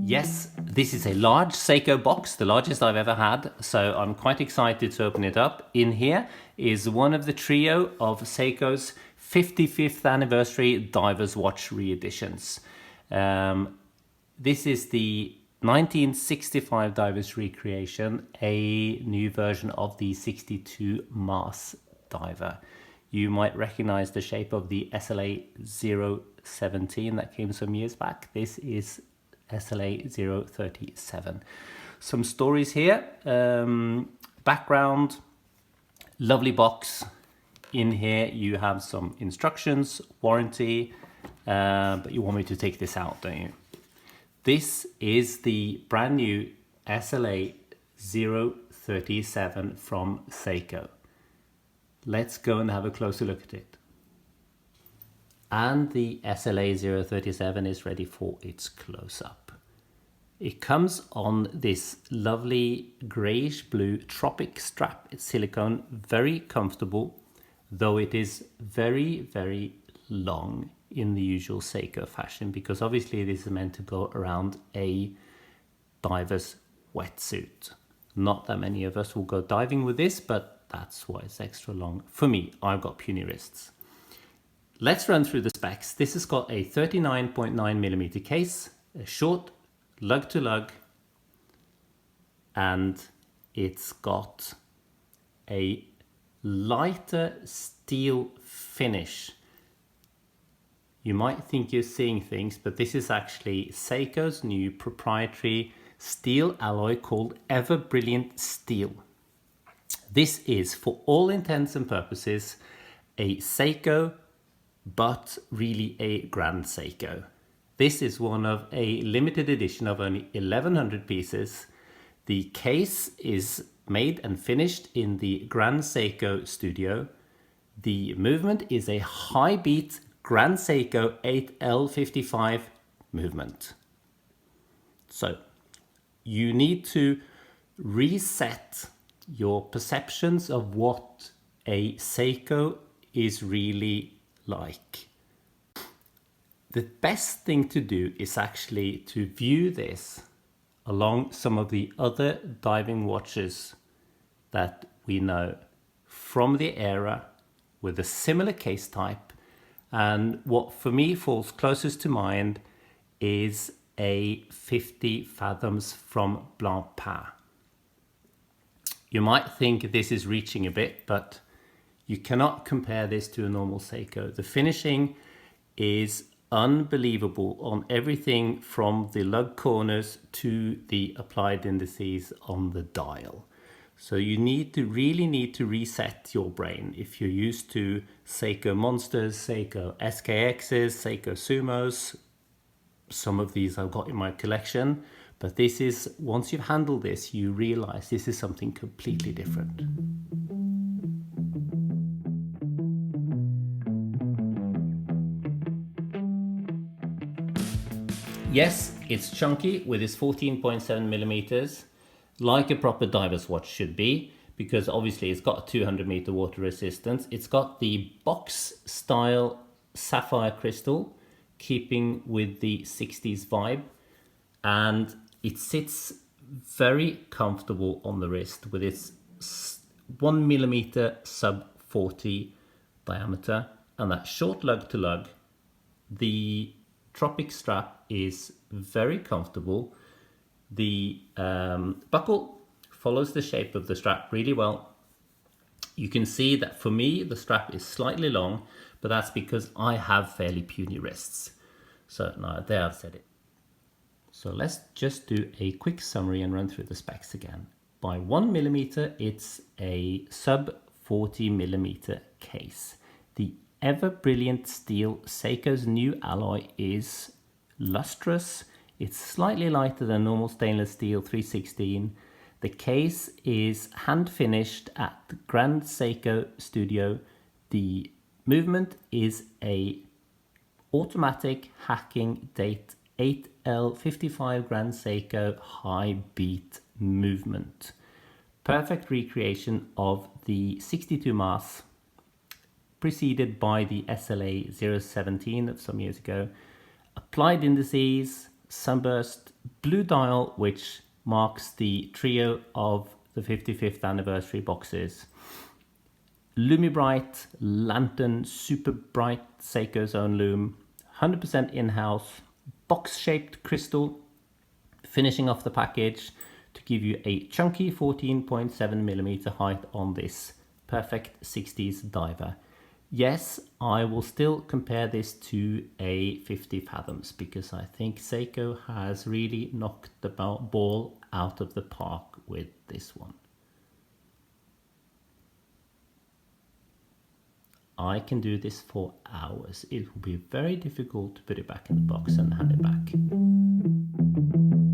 Yes, this is a large Seiko box, the largest I've ever had, so I'm quite excited to open it up. In here is one of the trio of Seiko's 55th anniversary Divers Watch re-editions. This is the 1965 Divers recreation, a new version of the 62 Mars diver. You might recognize the shape of the SLA017 that came some years back. This is SLA037. Some stories here. Background, lovely box. In here you have some instructions, warranty, but you want me to take this out, don't you? This is the brand new SLA037 from Seiko. Let's go and have a closer look at it. And the SLA037 is ready for its close-up. It comes on this lovely greyish blue tropic strap. It's silicone, very comfortable, though it is very, very long in the usual Seiko fashion, because obviously this is meant to go around a diver's wetsuit. Not that many of us will go diving with this, but that's why it's extra long. For me, I've got puny wrists. Let's run through the specs. This has got a 39.9mm case, a short lug-to-lug, and it's got a lighter steel finish. You might think you're seeing things, but this is actually Seiko's new proprietary steel alloy called Ever Brilliant Steel. This is, for all intents and purposes, a Seiko, but really a Grand Seiko. This is one of a limited edition of only 1,100 pieces. The case is made and finished in the Grand Seiko studio. The movement is a high beat Grand Seiko 8L55 movement. So you need to reset your perceptions of what a Seiko is really like. The best thing to do is actually to view this along some of the other diving watches that we know from the era with a similar case type, and what for me falls closest to mind is a 50 fathoms from Blancpain. You might think this is reaching a bit, but you cannot compare this to a normal Seiko. The finishing is unbelievable on everything from the lug corners to the applied indices on the dial. So you really need to reset your brain. If you're used to Seiko Monsters, Seiko SKXs, Seiko Sumos, some of these I've got in my collection, but this is, once you've handled this, you realize this is something completely different. Yes, it's chunky with its 14.7mm, like a proper diver's watch should be, because obviously it's got a 200-meter water resistance. It's got the box style sapphire crystal, keeping with the 60s vibe, and it sits very comfortable on the wrist with its 1mm sub 40 diameter and that short lug to lug. The tropic strap is very comfortable. The buckle follows the shape of the strap really well. You can see that for me the strap is slightly long, but that's because I have fairly puny wrists. So now there I've said it. So let's just do a quick summary and run through the specs again. By 1mm, it's a sub 40mm case. The Ever Brilliant Steel Seiko's new alloy is lustrous. It's slightly lighter than normal stainless steel 316. The case is hand finished at the Grand Seiko studio. The movement is a automatic hacking date 8L55 Grand Seiko high beat movement. Perfect recreation of the 62 Mars, preceded by the SLA017 of some years ago. Applied indices, sunburst blue dial, which marks the trio of the 55th anniversary boxes. Lumibright Lantern Super Bright Seiko Zone Lume, 100% in-house, box-shaped crystal, finishing off the package to give you a chunky 14.7mm height on this perfect 60s diver. Yes, I will still compare this to a 50 fathoms because I think Seiko has really knocked the ball out of the park with this one. I can do this for hours. It will be very difficult to put it back in the box and hand it back.